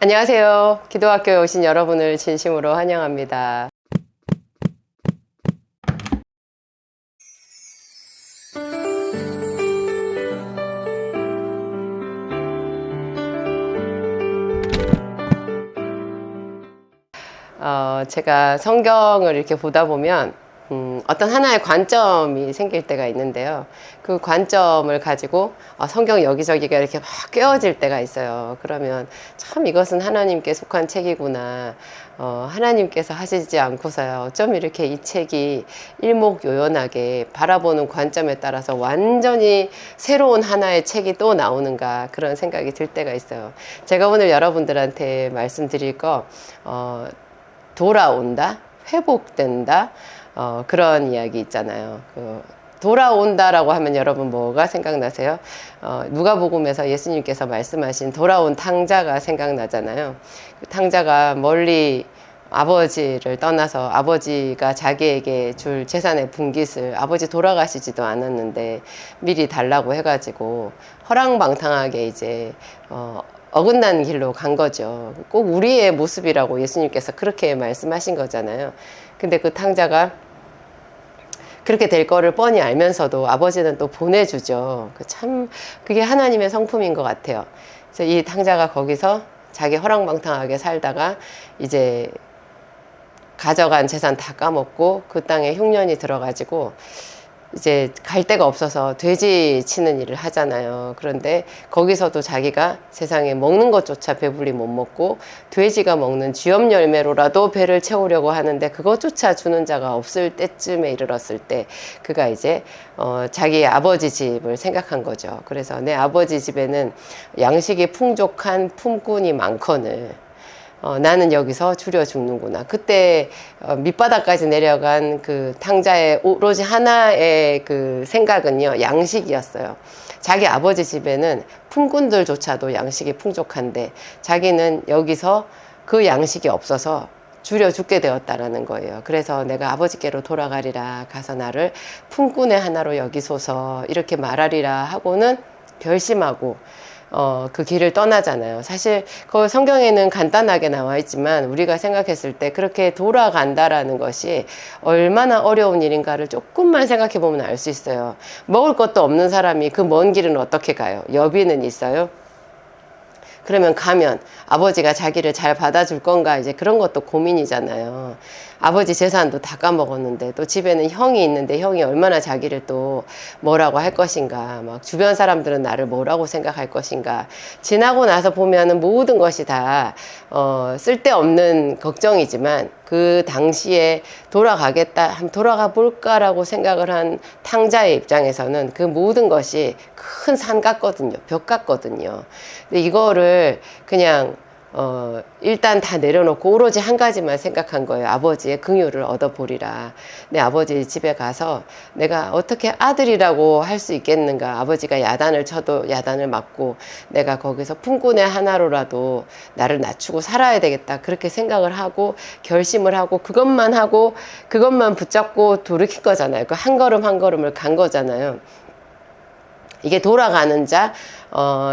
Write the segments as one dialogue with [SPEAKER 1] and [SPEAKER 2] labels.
[SPEAKER 1] 안녕하세요. 기도학교에 오신 여러분을 진심으로 환영합니다. 제가 성경을 이렇게 보다 보면 어떤 하나의 관점이 생길 때가 있는데요. 그 관점을 가지고 성경 여기저기가 이렇게 막 꿰어질 때가 있어요. 그러면 참 이것은 하나님께 속한 책이구나. 하나님께서 하시지 않고서야 어쩜 이렇게 이 책이 일목요연하게 바라보는 관점에 따라서 완전히 새로운 하나의 책이 또 나오는가, 그런 생각이 들 때가 있어요. 제가 오늘 여러분들한테 말씀드릴 거 돌아온다, 회복된다, 그런 이야기 있잖아요. 돌아온다라고 하면 여러분 뭐가 생각나세요? 누가복음에서 예수님께서 말씀하신 돌아온 탕자가 생각나잖아요. 그 탕자가 멀리 아버지를 떠나서 아버지가 자기에게 줄 재산의 분깃을, 아버지 돌아가시지도 않았는데 미리 달라고 해가지고 허랑방탕하게 이제 어긋난 길로 간 거죠. 꼭 우리의 모습이라고 예수님께서 그렇게 말씀하신 거잖아요. 근데 그 탕자가 그렇게 될 거를 뻔히 알면서도 아버지는 또 보내주죠. 참 그게 하나님의 성품인 것 같아요. 그래서 이 탕자가 거기서 자기 허랑방탕하게 살다가 이제 가져간 재산 다 까먹고 그 땅에 흉년이 들어가지고 이제 갈 데가 없어서 돼지 치는 일을 하잖아요. 그런데 거기서도 자기가 세상에 먹는 것조차 배불리 못 먹고 돼지가 먹는 쥐염 열매로라도 배를 채우려고 하는데 그것조차 주는 자가 없을 때쯤에 이르렀을 때 그가 이제 자기 아버지 집을 생각한 거죠. 그래서 내 아버지 집에는 양식이 풍족한 품꾼이 많거늘 나는 여기서 줄여 죽는구나. 그때 밑바닥까지 내려간 그 탕자의 오로지 하나의 그 생각은요, 양식이었어요. 자기 아버지 집에는 품꾼들조차도 양식이 풍족한데 자기는 여기서 그 양식이 없어서 줄여 죽게 되었다라는 거예요. 그래서 내가 아버지께로 돌아가리라, 가서 나를 품꾼의 하나로 여기소서, 이렇게 말하리라 하고는 결심하고 그 길을 떠나잖아요. 사실 그 성경에는 간단하게 나와 있지만 우리가 생각했을 때 그렇게 돌아간다라는 것이 얼마나 어려운 일인가를 조금만 생각해 보면 알 수 있어요. 먹을 것도 없는 사람이 그 먼 길은 어떻게 가요? 여비는 있어요? 그러면 가면 아버지가 자기를 잘 받아줄 건가, 이제 그런 것도 고민이잖아요. 아버지 재산도 다 까먹었는데 또 집에는 형이 있는데 형이 얼마나 자기를 또 뭐라고 할 것인가, 막 주변 사람들은 나를 뭐라고 생각할 것인가. 지나고 나서 보면은 모든 것이 다 쓸데없는 걱정이지만 그 당시에 돌아가겠다, 한번 돌아가 볼까라고 생각을 한 탕자의 입장에서는 그 모든 것이 큰 산 같거든요. 벽 같거든요. 근데 이거를 그냥 일단 다 내려놓고 오로지 한 가지만 생각한 거예요. 아버지의 긍휼을 얻어보리라. 내 아버지 집에 가서 내가 어떻게 아들이라고 할 수 있겠는가. 아버지가 야단을 쳐도 야단을 맞고 내가 거기서 품꾼의 하나로라도 나를 낮추고 살아야 되겠다. 그렇게 생각을 하고 결심을 하고 그것만 붙잡고 돌이킨 거잖아요. 그 한 걸음 한 걸음을 간 거잖아요. 이게 돌아가는 자,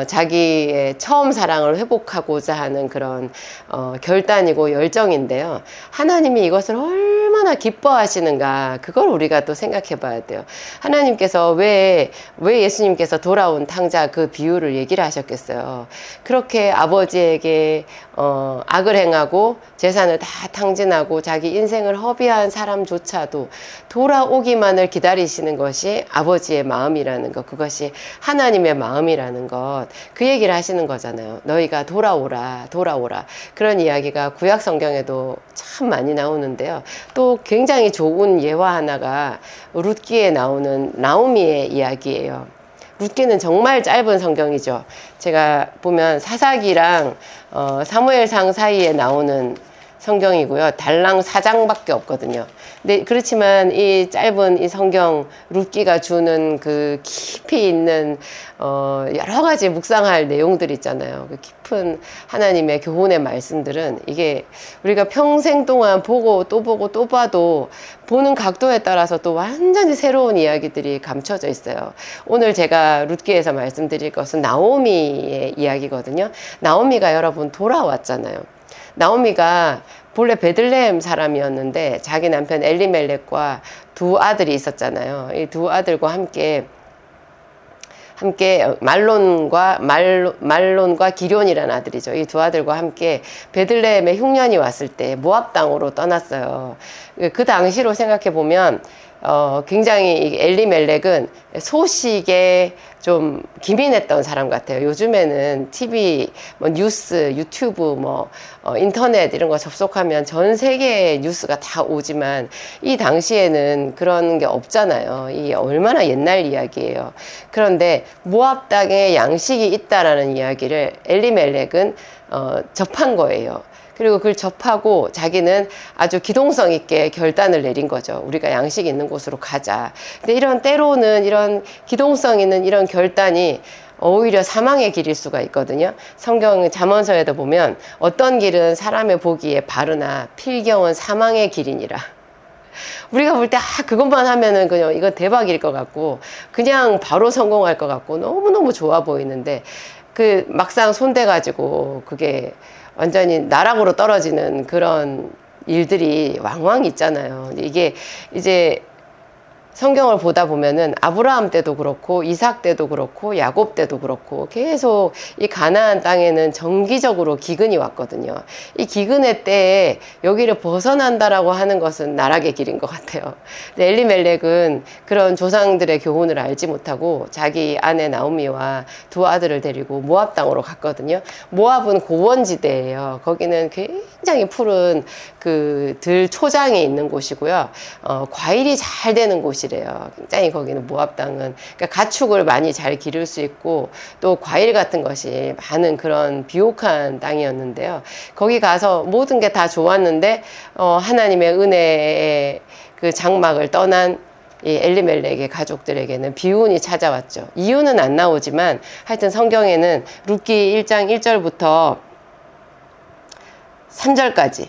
[SPEAKER 1] 자기의 처음 사랑을 회복하고자 하는 그런 결단이고 열정인데요. 하나님이 이것을 얼마나 기뻐하시는가, 그걸 우리가 또 생각해 봐야 돼요. 하나님께서 왜 예수님께서 돌아온 탕자 그 비유를 얘기를 하셨겠어요. 그렇게 아버지에게 악을 행하고 재산을 다 탕진하고 자기 인생을 허비한 사람조차도 돌아오기만을 기다리시는 것이 아버지의 마음이라는 것, 그것이 하나님의 마음이라는 것, 그 얘기를 하시는 거잖아요. 너희가 돌아오라, 돌아오라. 그런 이야기가 구약 성경에도 참 많이 나오는데요. 또 굉장히 좋은 예화 하나가 룻기에 나오는 나오미의 이야기예요. 룻기는 정말 짧은 성경이죠. 제가 보면 사사기랑 사무엘상 사이에 나오는 성경이고요. 달랑 4장밖에 없거든요. 근데 그렇지만 이 짧은 이 성경 룻기가 주는 그 깊이 있는 여러 가지 묵상할 내용들 있잖아요. 그 깊은 하나님의 교훈의 말씀들은 이게 우리가 평생 동안 보고 또 봐도 보는 각도에 따라서 또 완전히 새로운 이야기들이 감춰져 있어요. 오늘 제가 룻기에서 말씀드릴 것은 나오미의 이야기거든요. 나오미가 여러분 돌아왔잖아요. 나오미가 본래 베들레헴 사람이었는데 자기 남편 엘리멜렉과 두 아들이 있었잖아요. 이 두 아들과 함께 말론과 기럐이라는 아들이죠. 이 두 아들과 함께 베들레헴에 흉년이 왔을 때 모압 땅으로 떠났어요. 그 당시로 생각해 보면 굉장히 엘리멜렉은 소식에 좀 기민했던 사람 같아요. 요즘에는 TV, 뉴스, 유튜브, 인터넷 이런 거 접속하면 전 세계의 뉴스가 다 오지만 이 당시에는 그런 게 없잖아요. 이게 얼마나 옛날 이야기예요. 그런데 모압 땅에 양식이 있다라는 이야기를 엘리멜렉은 접한 거예요. 그리고 그걸 접하고 자기는 아주 기동성 있게 결단을 내린 거죠. 우리가 양식 있는 곳으로 가자. 근데 이런 때로는 이런 기동성 있는 이런 결단이 오히려 사망의 길일 수가 있거든요. 성경 잠언서에도 보면 어떤 길은 사람의 보기에 바르나 필경은 사망의 길이니라. 우리가 볼 때 그것만 하면은 그냥 이건 대박일 것 같고 그냥 바로 성공할 것 같고 너무너무 좋아 보이는데 그 막상 손대가지고 그게 완전히 나락으로 떨어지는 그런 일들이 왕왕 있잖아요. 이게 이제 성경을 보다 보면은 아브라함 때도 그렇고 이삭 때도 그렇고 야곱 때도 그렇고 계속 이 가나안 땅에는 정기적으로 기근이 왔거든요. 이 기근의 때에 여기를 벗어난다라고 하는 것은 나락의 길인 것 같아요. 근데 엘리멜렉은 그런 조상들의 교훈을 알지 못하고 자기 아내 나오미와 두 아들을 데리고 모압 땅으로 갔거든요. 모압은 고원지대예요. 거기는 굉장히 푸른 그 들 초장에 있는 곳이고요. 과일이 잘 되는 곳이 래요. 굉장히 거기는 모압 땅은 그러니까 가축을 많이 잘 기를 수 있고 또 과일 같은 것이 많은 그런 비옥한 땅이었는데요. 거기 가서 모든 게 다 좋았는데 하나님의 은혜의 그 장막을 떠난 이 엘리멜렉의 가족들에게는 비운이 찾아왔죠. 이유는 안 나오지만 하여튼 성경에는 룻기 1장 1절부터 3절까지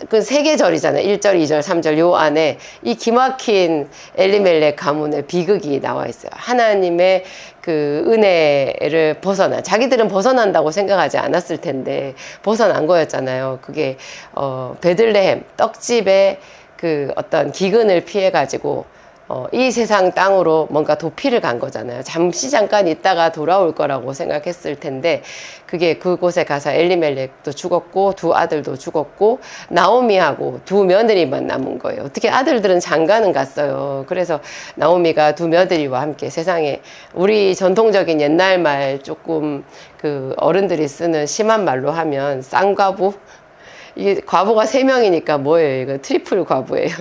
[SPEAKER 1] 그 세 개 절이잖아요. 1절, 2절, 3절 요 안에 이 기막힌 엘리멜렉 가문의 비극이 나와 있어요. 하나님의 그 은혜를 자기들은 벗어난다고 생각하지 않았을 텐데 벗어난 거였잖아요. 그게 베들레헴 떡집의 그 어떤 기근을 피해 가지고 이 세상 땅으로 뭔가 도피를 간 거잖아요. 잠깐 있다가 돌아올 거라고 생각했을 텐데 그게 그곳에 가서 엘리멜렉도 죽었고 두 아들도 죽었고 나오미하고 두 며느리만 남은 거예요. 어떻게 아들들은 장가는 갔어요. 그래서 나오미가 두 며느리와 함께 세상에 우리 전통적인 옛날 말 조금 그 어른들이 쓰는 심한 말로 하면 쌍과부? 이게 과부가 3명이니까 뭐예요? 이거 트리플 과부예요.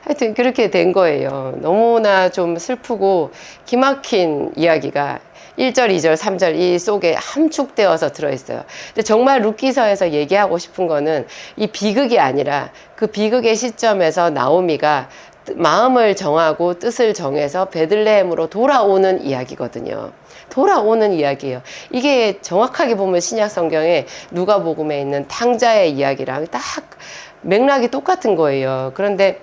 [SPEAKER 1] 하여튼 그렇게 된 거예요. 너무나 좀 슬프고 기막힌 이야기가 1절, 2절, 3절 이 속에 함축되어서 들어있어요. 근데 정말 룻기서에서 얘기하고 싶은 거는 이 비극이 아니라 그 비극의 시점에서 나오미가 마음을 정하고 뜻을 정해서 베들레헴으로 돌아오는 이야기거든요. 돌아오는 이야기예요. 이게 정확하게 보면 신약 성경에 누가복음에 있는 탕자의 이야기랑 딱 맥락이 똑같은 거예요. 그런데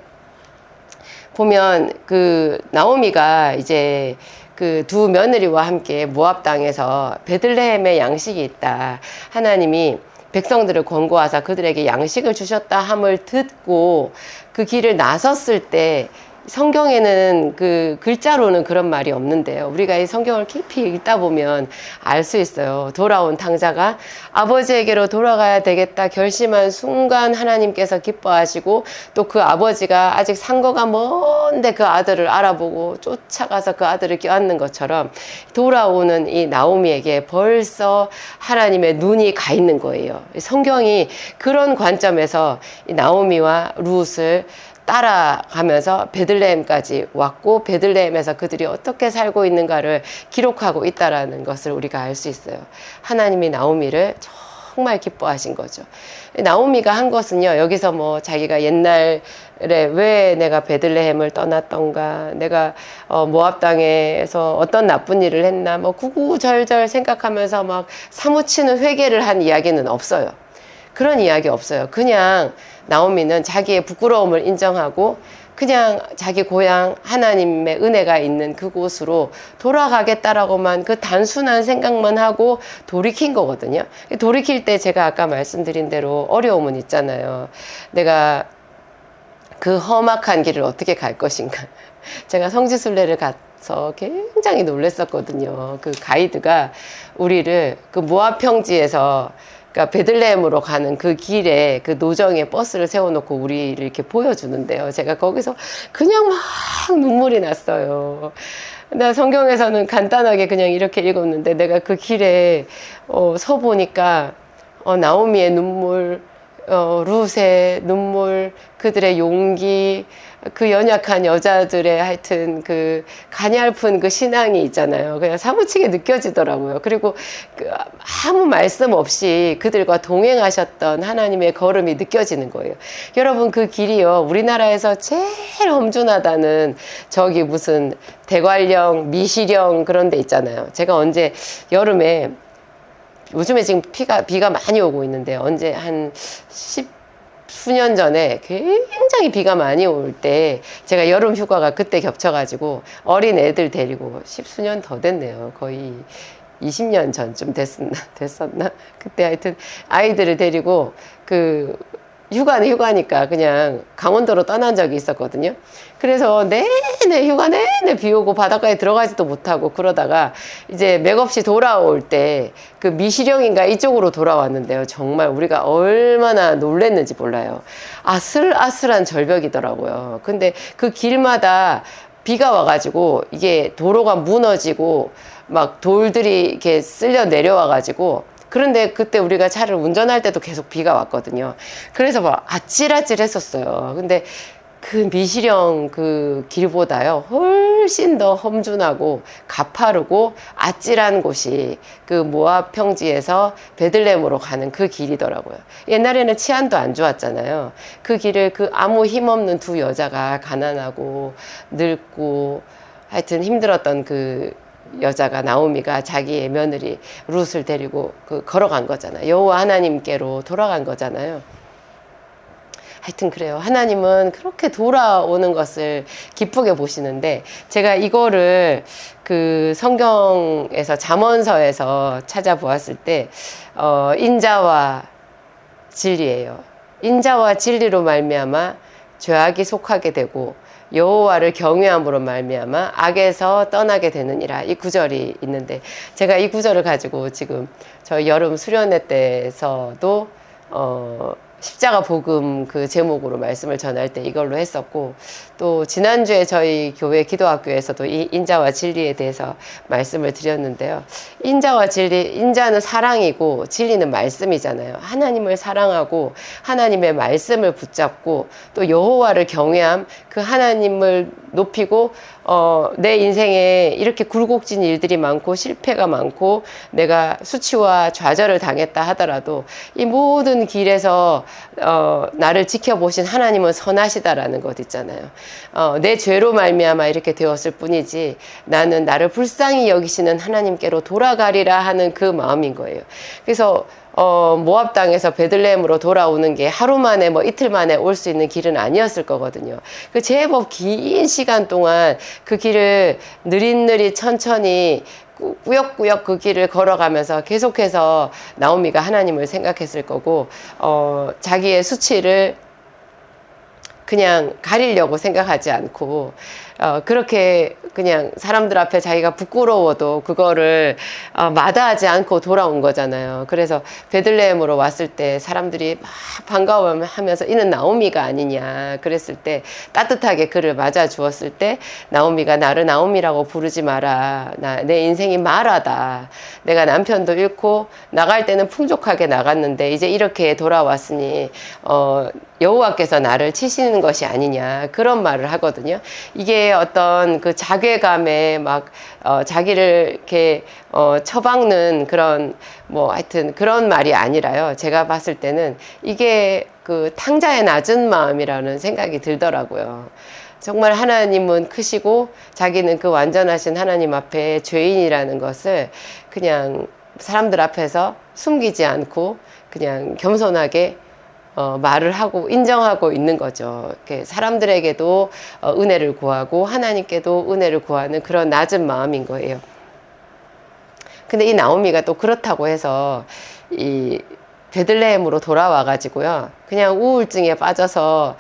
[SPEAKER 1] 보면 그 나오미가 이제 그 두 며느리와 함께 모압 땅에서 베들레헴에 양식이 있다. 하나님이 백성들을 권고하사 그들에게 양식을 주셨다 함을 듣고 그 길을 나섰을 때 성경에는 그 글자로는 그런 말이 없는데요. 우리가 이 성경을 깊이 읽다 보면 알 수 있어요. 돌아온 탕자가 아버지에게로 돌아가야 되겠다 결심한 순간 하나님께서 기뻐하시고 또 그 아버지가 아직 상거가 먼데 그 아들을 알아보고 쫓아가서 그 아들을 껴안는 것처럼 돌아오는 이 나오미에게 벌써 하나님의 눈이 가 있는 거예요. 성경이 그런 관점에서 이 나오미와 룻을 따라가면서 베들레헴까지 왔고 베들레헴에서 그들이 어떻게 살고 있는가를 기록하고 있다라는 것을 우리가 알 수 있어요. 하나님이 나오미를 정말 기뻐하신 거죠. 나오미가 한 것은요, 여기서 뭐 자기가 옛날에 왜 내가 베들레헴을 떠났던가, 내가 모압 땅에서 어떤 나쁜 일을 했나, 뭐 구구절절 생각하면서 막 사무치는 회개를 한 이야기는 없어요. 그런 이야기 없어요. 그냥 나오미는 자기의 부끄러움을 인정하고 그냥 자기 고향 하나님의 은혜가 있는 그곳으로 돌아가겠다라고만 그 단순한 생각만 하고 돌이킨 거거든요. 돌이킬 때 제가 아까 말씀드린 대로 어려움은 있잖아요. 내가 그 험악한 길을 어떻게 갈 것인가. 제가 성지순례를 가서 굉장히 놀랐었거든요. 그 가이드가 우리를 그 모압 평지에서, 그러니까 베들레헴으로 가는 그 길에 그 노정에 버스를 세워놓고 우리를 이렇게 보여주는데요. 제가 거기서 그냥 막 눈물이 났어요. 나 성경에서는 간단하게 그냥 이렇게 읽었는데 내가 그 길에 서 보니까 나오미의 눈물, 룻의 눈물, 그들의 용기, 그 연약한 여자들의 하여튼 그 가냘픈 그 신앙이 있잖아요. 그냥 사무치게 느껴지더라고요. 그리고 그 아무 말씀 없이 그들과 동행하셨던 하나님의 걸음이 느껴지는 거예요. 여러분, 그 길이요, 우리나라에서 제일 험준하다는 저기 무슨 대관령, 미시령 그런 데 있잖아요. 제가 언제 여름에, 요즘에 지금 비가 많이 오고 있는데, 언제 한 수년 전에 굉장히 비가 많이 올 때 제가 여름 휴가가 그때 겹쳐가지고 어린 애들 데리고, 십수년 더 됐네요. 거의 20년 전쯤 됐었나? 그때 하여튼 아이들을 데리고 그 휴가는 휴가니까 그냥 강원도로 떠난 적이 있었거든요. 그래서 내내 휴가 내내 비 오고 바닷가에 들어가지도 못하고 그러다가 이제 맥없이 돌아올 때 그 미시령인가 이쪽으로 돌아왔는데요. 정말 우리가 얼마나 놀랬는지 몰라요. 아슬아슬한 절벽이더라고요. 근데 그 길마다 비가 와가지고 이게 도로가 무너지고 막 돌들이 이렇게 쓸려 내려와가지고, 그런데 그때 우리가 차를 운전할 때도 계속 비가 왔거든요. 그래서 막 아찔아찔 했었어요. 근데 그 미시령 그 길보다요, 훨씬 더 험준하고 가파르고 아찔한 곳이 그 모압 평지에서 베들레헴으로 가는 그 길이더라고요. 옛날에는 치안도 안 좋았잖아요. 그 길을 그 아무 힘없는 두 여자가, 가난하고 늙고 하여튼 힘들었던 그 여자가, 나오미가 자기의 며느리 룻을 데리고 걸어간 거잖아요. 여호와 하나님께로 돌아간 거잖아요. 하여튼 그래요. 하나님은 그렇게 돌아오는 것을 기쁘게 보시는데, 제가 이거를 그 성경에서 잠언서에서 찾아보았을 때 인자와 진리예요. 인자와 진리로 말미암아 죄악이 속하게 되고 여호와를 경외함으로 말미암아 악에서 떠나게 되느니라, 이 구절이 있는데, 제가 이 구절을 가지고 지금 저희 여름 수련회 때에서도 십자가 복음 그 제목으로 말씀을 전할 때 이걸로 했었고, 또 지난주에 저희 교회 기도학교에서도 이 인자와 진리에 대해서 말씀을 드렸는데요. 인자와 진리, 인자는 사랑이고 진리는 말씀이잖아요. 하나님을 사랑하고 하나님의 말씀을 붙잡고 또 여호와를 경외함, 그 하나님을 높이고 내 인생에 이렇게 굴곡진 일들이 많고 실패가 많고 내가 수치와 좌절을 당했다 하더라도 이 모든 길에서 나를 지켜보신 하나님은 선하시다라는 것 있잖아요. 내 죄로 말미암아 이렇게 되었을 뿐이지 나는 나를 불쌍히 여기시는 하나님께로 돌아가리라 하는 그 마음인 거예요. 그래서 모압 땅에서 베들레헴으로 돌아오는 게 하루 만에 뭐 이틀 만에 올 수 있는 길은 아니었을 거거든요. 그 제법 긴 시간 동안 그 길을 느릿느릿 천천히 꾸역꾸역 그 길을 걸어가면서 계속해서 나오미가 하나님을 생각했을 거고, 자기의 수치를 그냥 가리려고 생각하지 않고 그렇게 그냥 사람들 앞에 자기가 부끄러워도 그거를 마다하지 않고 돌아온 거잖아요. 그래서 베들레헴으로 왔을 때 사람들이 막 반가워하면서 이는 나오미가 아니냐 그랬을 때 따뜻하게 그를 맞아 주었을 때, 나오미가 나를 나오미라고 부르지 마라, 내 인생이 말하다, 내가 남편도 잃고 나갈 때는 풍족하게 나갔는데 이제 이렇게 돌아왔으니 여호와께서 나를 치시는 것이 아니냐, 그런 말을 하거든요. 이게 자기의 어떤 그 자괴감에 막 자기를 이렇게 처박는 그런 뭐 하여튼 그런 말이 아니라요. 제가 봤을 때는 이게 그 탕자의 낮은 마음이라는 생각이 들더라고요. 정말 하나님은 크시고 자기는 그 완전하신 하나님 앞에 죄인이라는 것을 그냥 사람들 앞에서 숨기지 않고 그냥 겸손하게 말을 하고 인정하고 있는 거죠. 이렇게 사람들에게도 은혜를 구하고 하나님께도 은혜를 구하는 그런 낮은 마음인 거예요. 근데 이 나오미가 또 그렇다고 해서 이 베들레헴으로 돌아와 가지고요 그냥 우울증에 빠져서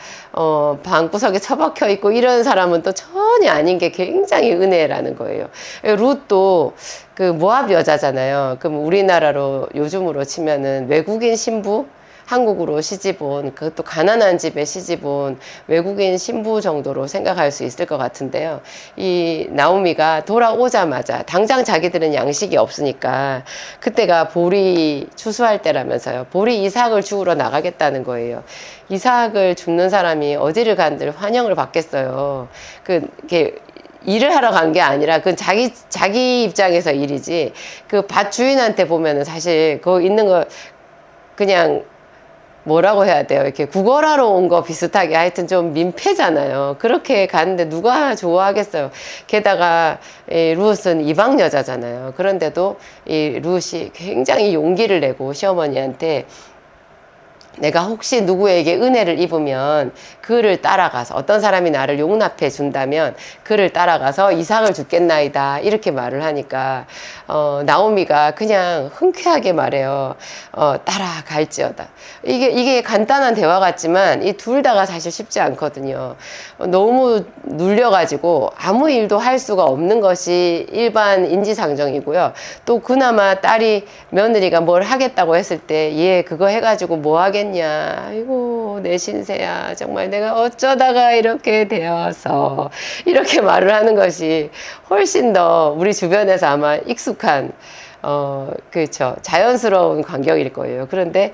[SPEAKER 1] 방구석에 처박혀 있고 이런 사람은 또 전혀 아닌 게 굉장히 은혜라는 거예요. 룻도 그 모압 여자잖아요. 그럼 우리나라로 요즘으로 치면은 외국인 신부, 한국으로 시집 온, 그것도 가난한 집에 시집 온 외국인 신부 정도로 생각할 수 있을 것 같은데요. 이 나오미가 돌아오자마자 당장 자기들은 양식이 없으니까 그때가 보리 추수할 때라면서요. 보리 이삭을 주우러 나가겠다는 거예요. 이삭을 줍는 사람이 어디를 간들 환영을 받겠어요. 이렇게 일을 하러 간 게 아니라 그 자기 입장에서 일이지 그 밭 주인한테 보면은 사실 그거 있는 거 그냥 뭐라고 해야 돼요? 이렇게 구걸하러 온 거 비슷하게 하여튼 좀 민폐잖아요. 그렇게 갔는데 누가 좋아하겠어요. 게다가 이 룻은 이방 여자잖아요. 그런데도 이 룻이 굉장히 용기를 내고 시어머니한테 내가 혹시 누구에게 은혜를 입으면 그를 따라가서 어떤 사람이 나를 용납해 준다면 그를 따라가서 이삭을 주겠나이다 이렇게 말을 하니까 나오미가 그냥 흔쾌하게 말해요. 따라갈지어다. 이게 간단한 대화 같지만 이 둘 다가 사실 쉽지 않거든요. 너무 눌려가지고 아무 일도 할 수가 없는 것이 일반 인지상정이고요. 또 그나마 딸이 며느리가 뭘 하겠다고 했을 때 얘 그거 해가지고 뭐 하겠냐. 아이고 내 신세야 정말 내가 어쩌다가 이렇게 되어서 이렇게 말을 하는 것이 훨씬 더 우리 주변에서 아마 익숙한 그렇죠 자연스러운 광경일 거예요. 그런데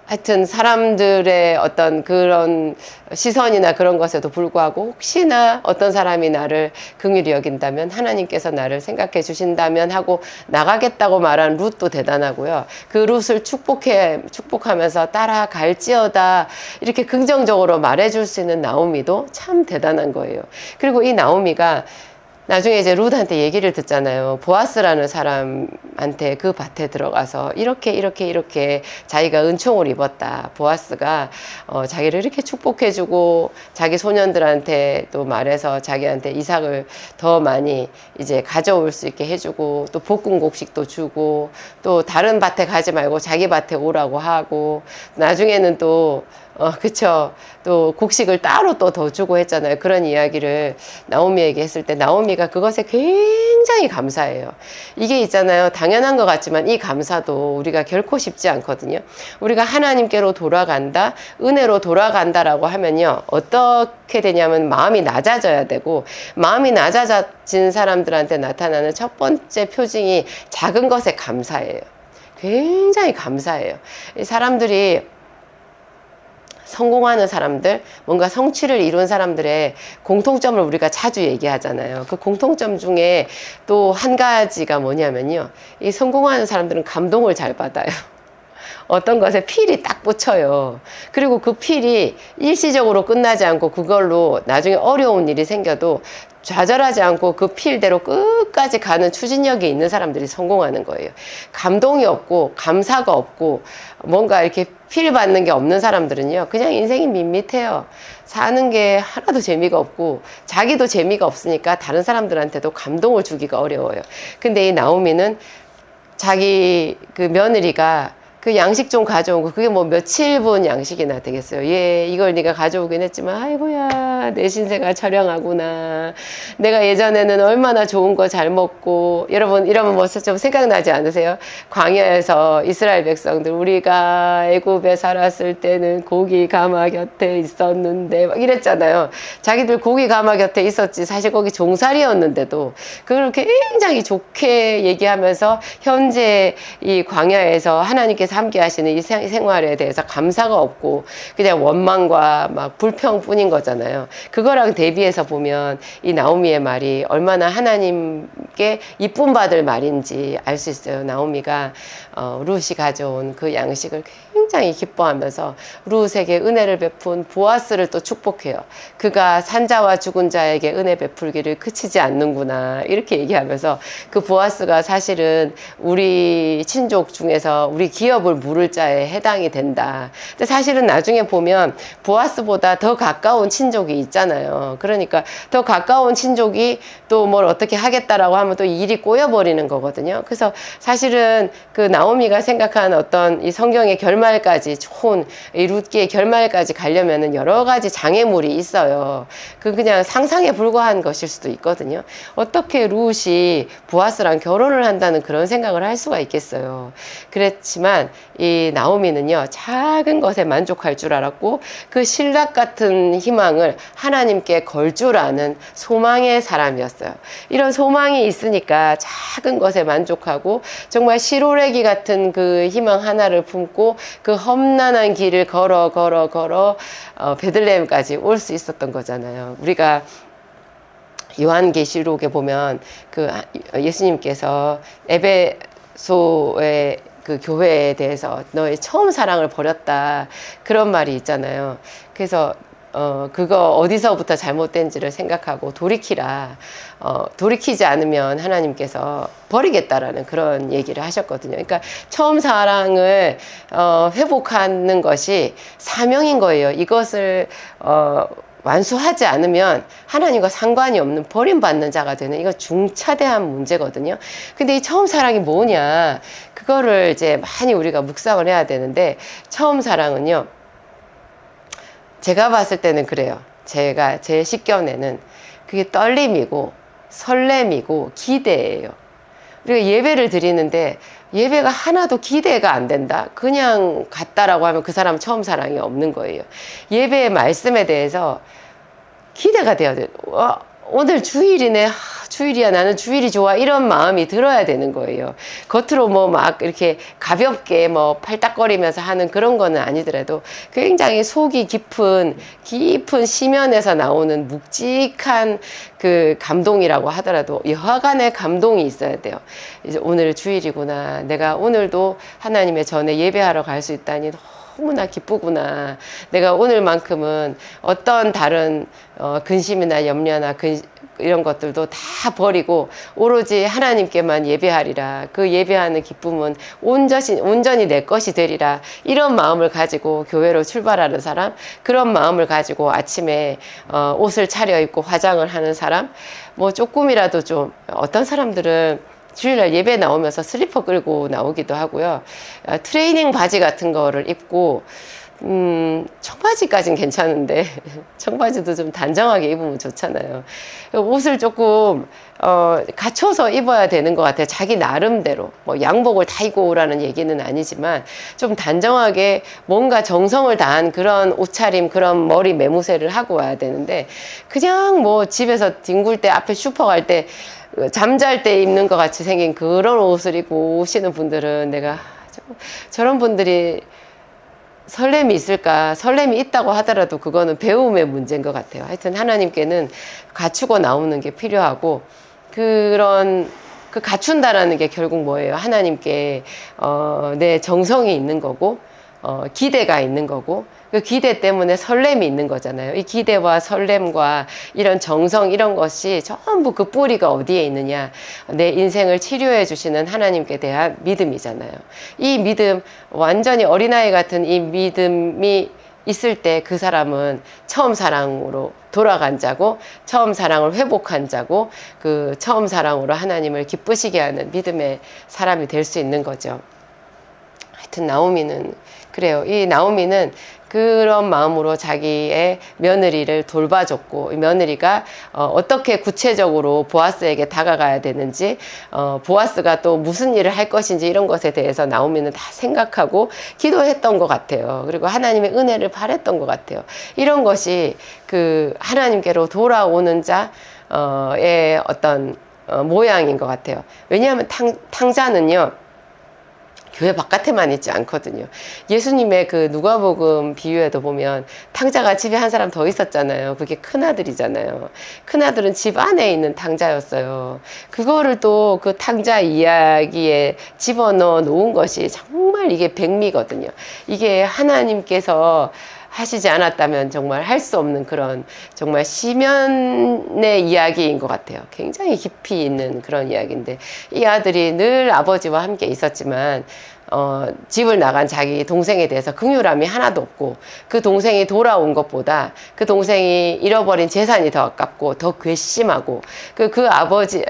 [SPEAKER 1] 하여튼 사람들의 어떤 그런 시선이나 그런 것에도 불구하고 혹시나 어떤 사람이 나를 긍휼히 여긴다면 하나님께서 나를 생각해 주신다면 하고 나가겠다고 말한 룻도 대단하고요. 그 룻을 축복하면서 따라갈지어다 이렇게 긍정적으로 말해줄 수 있는 나오미도 참 대단한 거예요. 그리고 이 나오미가 나중에 이제 룻한테 얘기를 듣잖아요. 보아스라는 사람한테 그 밭에 들어가서 이렇게 자기가 은총을 입었다. 보아스가 자기를 이렇게 축복해주고 자기 소년들한테 또 말해서 자기한테 이삭을 더 많이 이제 가져올 수 있게 해주고 또 볶음곡식도 주고 또 다른 밭에 가지 말고 자기 밭에 오라고 하고 나중에는 또 그쵸. 또 곡식을 따로 또 더 주고 했잖아요. 그런 이야기를 나오미에게 했을 때 나오미가 그것에 굉장히 감사해요. 이게 있잖아요. 당연한 것 같지만 이 감사도 우리가 결코 쉽지 않거든요. 우리가 하나님께로 돌아간다, 은혜로 돌아간다라고 하면요. 어떻게 되냐면 마음이 낮아져야 되고 마음이 낮아진 사람들한테 나타나는 첫 번째 표징이 작은 것에 감사해요. 굉장히 감사해요. 이 사람들이 성공하는 사람들, 뭔가 성취를 이룬 사람들의 공통점을 우리가 자주 얘기하잖아요. 그 공통점 중에 또 한 가지가 뭐냐면요. 이 성공하는 사람들은 감동을 잘 받아요. 어떤 것에 필이 딱 붙여요. 그리고 그 필이 일시적으로 끝나지 않고 그걸로 나중에 어려운 일이 생겨도 좌절하지 않고 그 필대로 끝까지 가는 추진력이 있는 사람들이 성공하는 거예요. 감동이 없고 감사가 없고 뭔가 이렇게 필 받는 게 없는 사람들은요. 그냥 인생이 밋밋해요. 사는 게 하나도 재미가 없고 자기도 재미가 없으니까 다른 사람들한테도 감동을 주기가 어려워요. 근데 이 나오미는 자기 그 며느리가 그 양식 좀 가져온 거 그게 뭐 며칠분 양식이나 되겠어요. 예, 이걸 네가 가져오긴 했지만 아이고야 내 신세가 처량하구나. 내가 예전에는 얼마나 좋은 거 잘 먹고 여러분 이러면 뭐 좀 생각나지 않으세요? 광야에서 이스라엘 백성들 우리가 애굽에 살았을 때는 고기 가마 곁에 있었는데 막 이랬잖아요. 자기들 고기 가마 곁에 있었지 사실 거기 종살이였는데도 그렇게 굉장히 좋게 얘기하면서 현재 이 광야에서 하나님께서 함께 하시는 이 생활에 대해서 감사가 없고 그냥 원망과 막 불평뿐인 거잖아요. 그거랑 대비해서 보면 이 나오미의 말이 얼마나 하나님께 이쁨 받을 말인지 알 수 있어요. 나오미가 룻이 가져온 그 양식을 굉장히 기뻐하면서 룻에게 은혜를 베푼 보아스를 또 축복해요. 그가 산자와 죽은 자에게 은혜 베풀기를 그치지 않는구나, 이렇게 얘기하면서 그 보아스가 사실은 우리 친족 중에서 우리 기업을 물을 자에 해당이 된다. 근데 사실은 나중에 보면 보아스보다 더 가까운 친족이 있잖아요. 그러니까 더 가까운 친족이 또 뭘 어떻게 하겠다라고 하면 또 일이 꼬여버리는 거거든요. 그래서 사실은 그 나오미가 생각한 어떤 이 성경의 결말까지 좋은 이 룻기의 결말까지 가려면은 여러 가지 장애물이 있어요. 그 그냥 상상에 불과한 것일 수도 있거든요. 어떻게 룻이 보아스랑 결혼을 한다는 그런 생각을 할 수가 있겠어요. 그렇지만 이 나오미는요, 작은 것에 만족할 줄 알았고 그 신락 같은 희망을 하나님께 걸 줄 아는 소망의 사람이었어요. 이런 소망이 있으니까 작은 것에 만족하고 정말 시로레기 같은 그 희망 하나를 품고 그 험난한 길을 걸어 베들레헴까지 올 수 있었던 거잖아요. 우리가 요한계시록에 보면 그 예수님께서 에베소의 그 교회에 대해서 너의 처음 사랑을 버렸다, 그런 말이 있잖아요. 그래서 그거 어디서부터 잘못된지를 생각하고 돌이키라. 돌이키지 않으면 하나님께서 버리겠다라는 그런 얘기를 하셨거든요. 그러니까 처음 사랑을 회복하는 것이 사명인 거예요. 이것을 완수하지 않으면 하나님과 상관이 없는 버림받는 자가 되는, 이거 중차대한 문제거든요. 근데 이 처음 사랑이 뭐냐, 그거를 이제 많이 우리가 묵상을 해야 되는데, 처음 사랑은요, 제가 봤을 때는 그래요. 제가 제 식견에는 그게 떨림이고 설렘이고 기대예요. 우리가 예배를 드리는데 예배가 하나도 기대가 안 된다, 그냥 갔다라고 하면 그 사람은 처음 사랑이 없는 거예요. 예배의 말씀에 대해서 기대가 돼야 돼요. 오늘 주일이네, 주일이야, 나는 주일이 좋아, 이런 마음이 들어야 되는 거예요. 겉으로 뭐 막 이렇게 가볍게 뭐 팔딱거리면서 하는 그런 거는 아니더라도 굉장히 속이 깊은 심연에서 나오는 묵직한 그 감동이라고 하더라도 여하간의 감동이 있어야 돼요. 이제 오늘 주일이구나, 내가 오늘도 하나님의 전에 예배하러 갈 수 있다니 너무나 기쁘구나. 내가 오늘만큼은 어떤 다른 근심이나 염려나 이런 것들도 다 버리고 오로지 하나님께만 예배하리라. 그 예배하는 기쁨은 온전히 내 것이 되리라. 이런 마음을 가지고 교회로 출발하는 사람, 그런 마음을 가지고 아침에 옷을 차려입고 화장을 하는 사람, 뭐 조금이라도 좀, 어떤 사람들은 주일날 예배 나오면서 슬리퍼 끌고 나오기도 하고요. 트레이닝 바지 같은 거를 입고, 청바지까진 괜찮은데, 청바지도 좀 단정하게 입으면 좋잖아요. 옷을 조금, 갖춰서 입어야 되는 것 같아요. 자기 나름대로. 뭐 양복을 다 입고 오라는 얘기는 아니지만, 좀 단정하게 뭔가 정성을 다한 그런 옷차림, 그런 머리 매무새를 하고 와야 되는데, 그냥 뭐 집에서 뒹굴 때, 앞에 슈퍼 갈 때, 잠잘 때 입는 것 같이 생긴 그런 옷을 입고 오시는 분들은 내가, 저런 분들이 설렘이 있을까? 설렘이 있다고 하더라도 그거는 배움의 문제인 것 같아요. 하여튼 하나님께는 갖추고 나오는 게 필요하고, 그 갖춘다라는 게 결국 뭐예요? 하나님께 내 정성이 있는 거고, 기대가 있는 거고, 그 기대 때문에 설렘이 있는 거잖아요. 이 기대와 설렘과 이런 정성, 이런 것이 전부 그 뿌리가 어디에 있느냐, 내 인생을 치료해 주시는 하나님께 대한 믿음이잖아요. 이 믿음, 완전히 어린아이 같은 이 믿음이 있을 때 그 사람은 처음 사랑으로 돌아간 자고, 처음 사랑을 회복한 자고, 그 처음 사랑으로 하나님을 기쁘시게 하는 믿음의 사람이 될 수 있는 거죠. 하여튼 나오미는 그래요. 이 나오미는 그런 마음으로 자기의 며느리를 돌봐줬고, 이 며느리가 어떻게 구체적으로 보아스에게 다가가야 되는지, 보아스가 또 무슨 일을 할 것인지, 이런 것에 대해서 나오미는 다 생각하고 기도했던 것 같아요. 그리고 하나님의 은혜를 바랬던 것 같아요. 이런 것이 그 하나님께로 돌아오는 자의 어떤 모양인 것 같아요. 왜냐하면 탕자는요, 교회 바깥에만 있지 않거든요. 예수님의 그 누가복음 비유에도 보면 탕자가 집에 한 사람 더 있었잖아요. 그게 큰아들이잖아요. 큰아들은 집 안에 있는 탕자였어요. 그거를 또 그 탕자 이야기에 집어넣어 놓은 것이 정말 이게 백미거든요. 이게 하나님께서 하시지 않았다면 정말 할 수 없는 그런 정말 시면의 이야기인 것 같아요. 굉장히 깊이 있는 그런 이야기인데, 이 아들이 늘 아버지와 함께 있었지만 집을 나간 자기 동생에 대해서 긍휼함이 하나도 없고, 그 동생이 돌아온 것보다 그 동생이 잃어버린 재산이 더 아깝고 더 괘씸하고, 그 아버지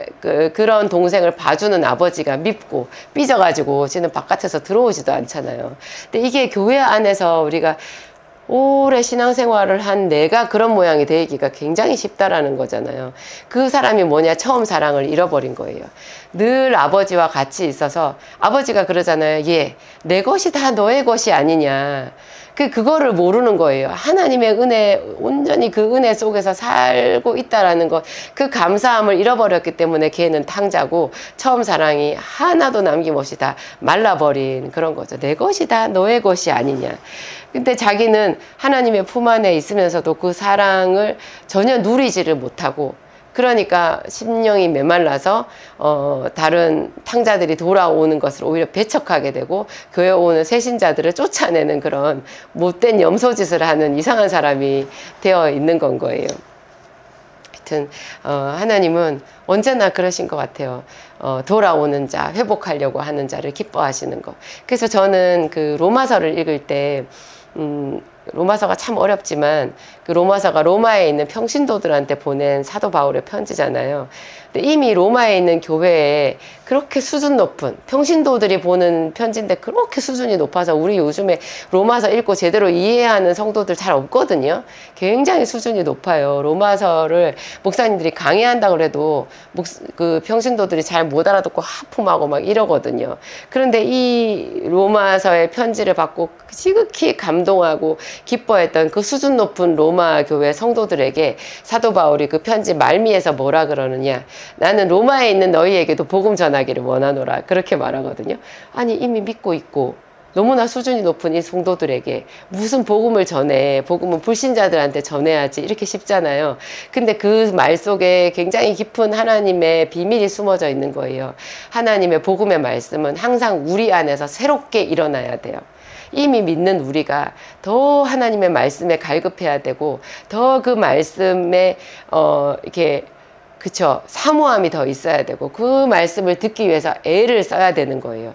[SPEAKER 1] 그런 동생을 봐주는 아버지가 밉고 삐져가지고 지는 바깥에서 들어오지도 않잖아요. 근데 이게 교회 안에서 우리가 오래 신앙생활을 한 내가 그런 모양이 되기가 굉장히 쉽다라는 거잖아요. 그 사람이 뭐냐? 처음 사랑을 잃어버린 거예요. 늘 아버지와 같이 있어서 아버지가 그러잖아요. 예, 내 것이 다 너의 것이 아니냐. 그거를 모르는 거예요. 하나님의 은혜, 온전히 그 은혜 속에서 살고 있다라는 것, 그 감사함을 잃어버렸기 때문에 걔는 탕자고 처음 사랑이 하나도 남김없이 다 말라버린 그런 거죠. 내 것이 다 너의 것이 아니냐. 근데 자기는 하나님의 품 안에 있으면서도 그 사랑을 전혀 누리지를 못하고, 그러니까 심령이 메말라서 다른 탕자들이 돌아오는 것을 오히려 배척하게 되고, 교회 오는 새신자들을 쫓아내는 그런 못된 염소짓을 하는 이상한 사람이 되어 있는 건 거예요. 하여튼 하나님은 언제나 그러신 것 같아요. 돌아오는 자, 회복하려고 하는 자를 기뻐하시는 거. 그래서 저는 그 로마서를 읽을 때 로마서가 참 어렵지만, 그 로마서가 로마에 있는 평신도들한테 보낸 사도 바울의 편지잖아요. 근데 이미 로마에 있는 교회에 그렇게 수준 높은 평신도들이 보는 편지인데 그렇게 수준이 높아서 우리 요즘에 로마서 읽고 제대로 이해하는 성도들 잘 없거든요. 굉장히 수준이 높아요. 로마서를 목사님들이 강의한다고 해도 그 평신도들이 잘 못 알아듣고 하품하고 막 이러거든요. 그런데 이 로마서의 편지를 받고 지극히 감동하고 기뻐했던 그 수준 높은 로마 교회 성도들에게 사도 바울이 그 편지 말미에서 뭐라 그러느냐? 나는 로마에 있는 너희에게도 복음 전하기를 원하노라. 그렇게 말하거든요. 아니, 이미 믿고 있고 너무나 수준이 높은 이 성도들에게 무슨 복음을 전해? 복음은 불신자들한테 전해야지. 이렇게 쉽잖아요. 근데 그 말 속에 굉장히 깊은 하나님의 비밀이 숨어져 있는 거예요. 하나님의 복음의 말씀은 항상 우리 안에서 새롭게 일어나야 돼요. 이미 믿는 우리가 더 하나님의 말씀에 갈급해야 되고, 더 그 말씀에 이렇게 그쵸, 사모함이 더 있어야 되고, 그 말씀을 듣기 위해서 애를 써야 되는 거예요.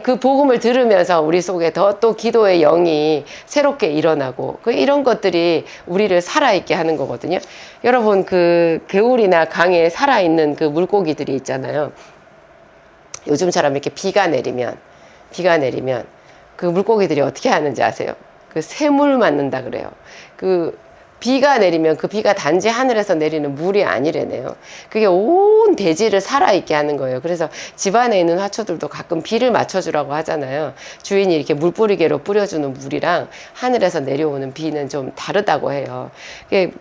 [SPEAKER 1] 그 복음을 들으면서 우리 속에 더 또 기도의 영이 새롭게 일어나고, 이런 것들이 우리를 살아있게 하는 거거든요. 여러분, 그 개울이나 강에 살아있는 그 물고기들이 있잖아요. 요즘처럼 이렇게 비가 내리면 그 물고기들이 어떻게 하는지 아세요? 그 샘물 맞는다 그래요. 비가 내리면 그 비가 단지 하늘에서 내리는 물이 아니래네요. 그게 온 대지를 살아있게 하는 거예요. 그래서 집안에 있는 화초들도 가끔 비를 맞춰주라고 하잖아요. 주인이 이렇게 물뿌리개로 뿌려주는 물이랑 하늘에서 내려오는 비는 좀 다르다고 해요.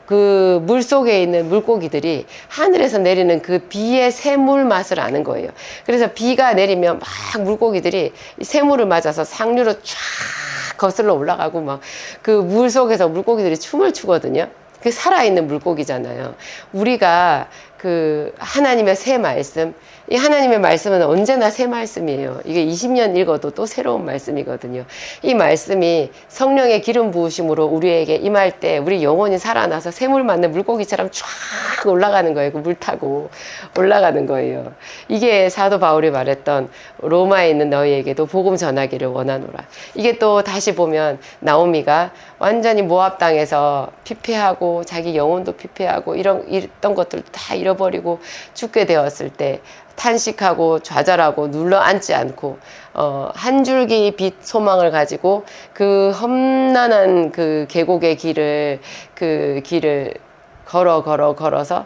[SPEAKER 1] 그 물속에 있는 물고기들이 하늘에서 내리는 그 비의 샘물 맛을 아는 거예요. 그래서 비가 내리면 막 물고기들이 샘물을 맞아서 상류로 쫙 거슬러 올라가고 막 그 물 속에서 물고기들이 춤을 추거든요. 그 살아있는 물고기잖아요. 우리가 그 하나님의 새 말씀, 이 하나님의 말씀은 언제나 새 말씀이에요. 이게 20년 읽어도 또 새로운 말씀이거든요. 이 말씀이 성령의 기름 부으심으로 우리에게 임할 때 우리 영혼이 살아나서 샘물 맞는 물고기처럼 쫙 올라가는 거예요. 그 물 타고 올라가는 거예요. 이게 사도 바울이 말했던 로마에 있는 너희에게도 복음 전하기를 원하노라. 이게 또 다시 보면 나오미가 완전히 모압 땅에서 피폐하고 자기 영혼도 피폐하고 이랬던 것들 다 잃어버리고 죽게 되었을 때 탄식하고 좌절하고 눌러 앉지 않고 한 줄기 빛 소망을 가지고 그 험난한 그 계곡의 길을 걸어서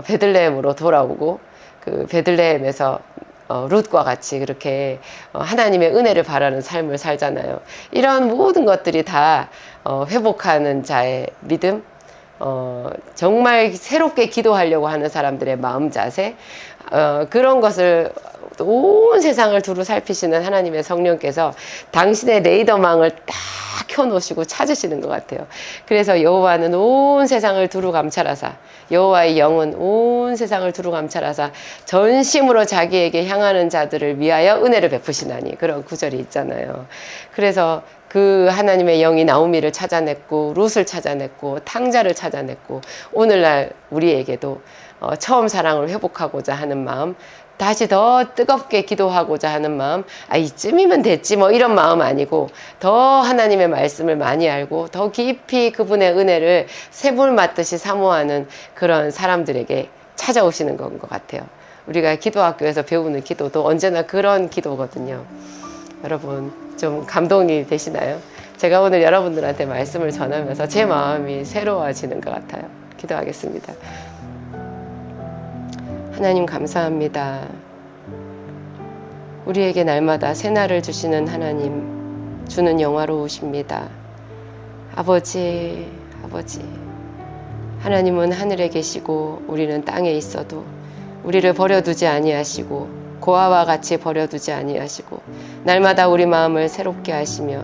[SPEAKER 1] 베들레헴으로 돌아오고, 그 베들레헴에서 룻과 같이 그렇게 하나님의 은혜를 바라는 삶을 살잖아요. 이런 모든 것들이 다 회복하는 자의 믿음, 정말 새롭게 기도하려고 하는 사람들의 마음 자세, 그런 것을 온 세상을 두루 살피시는 하나님의 성령께서 당신의 레이더망을 딱 켜놓으시고 찾으시는 것 같아요. 그래서 여호와는 온 세상을 두루 감찰하사, 여호와의 영은 온 세상을 두루 감찰하사 전심으로 자기에게 향하는 자들을 위하여 은혜를 베푸시나니, 그런 구절이 있잖아요. 그래서 그 하나님의 영이 나오미를 찾아냈고 룻을 찾아냈고 탕자를 찾아냈고, 오늘날 우리에게도 처음 사랑을 회복하고자 하는 마음, 다시 더 뜨겁게 기도하고자 하는 마음, 이쯤이면 됐지 뭐 이런 마음 아니고, 더 하나님의 말씀을 많이 알고 더 깊이 그분의 은혜를 새물 맞듯이 사모하는 그런 사람들에게 찾아오시는 건 것 같아요. 우리가 기도학교에서 배우는 기도도 언제나 그런 기도거든요. 여러분 좀 감동이 되시나요? 제가 오늘 여러분들한테 말씀을 전하면서 제 마음이 새로워지는 것 같아요. 기도하겠습니다. 하나님 감사합니다. 우리에게 날마다 새날을 주시는 하나님, 주는 영화로우십니다. 아버지, 하나님은 하늘에 계시고 우리는 땅에 있어도 우리를 버려두지 아니하시고 고아와 같이 버려두지 아니하시고 날마다 우리 마음을 새롭게 하시며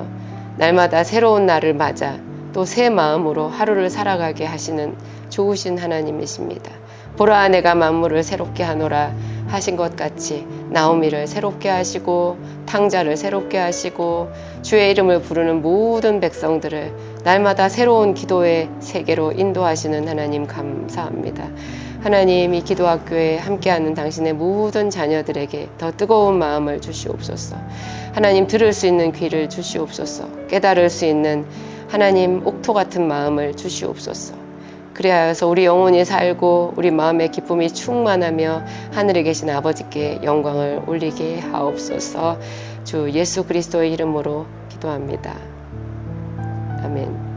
[SPEAKER 1] 날마다 새로운 날을 맞아 또 새 마음으로 하루를 살아가게 하시는 좋으신 하나님이십니다. 보라, 내가 만물을 새롭게 하노라 하신 것 같이 나오미를 새롭게 하시고 탕자를 새롭게 하시고 주의 이름을 부르는 모든 백성들을 날마다 새로운 기도의 세계로 인도하시는 하나님 감사합니다. 하나님, 이 기도학교에 함께하는 당신의 모든 자녀들에게 더 뜨거운 마음을 주시옵소서. 하나님, 들을 수 있는 귀를 주시옵소서. 깨달을 수 있는 하나님 옥토 같은 마음을 주시옵소서. 그리하여서 우리 영혼이 살고 우리 마음의 기쁨이 충만하며 하늘에 계신 아버지께 영광을 올리게 하옵소서. 주 예수 그리스도의 이름으로 기도합니다. 아멘.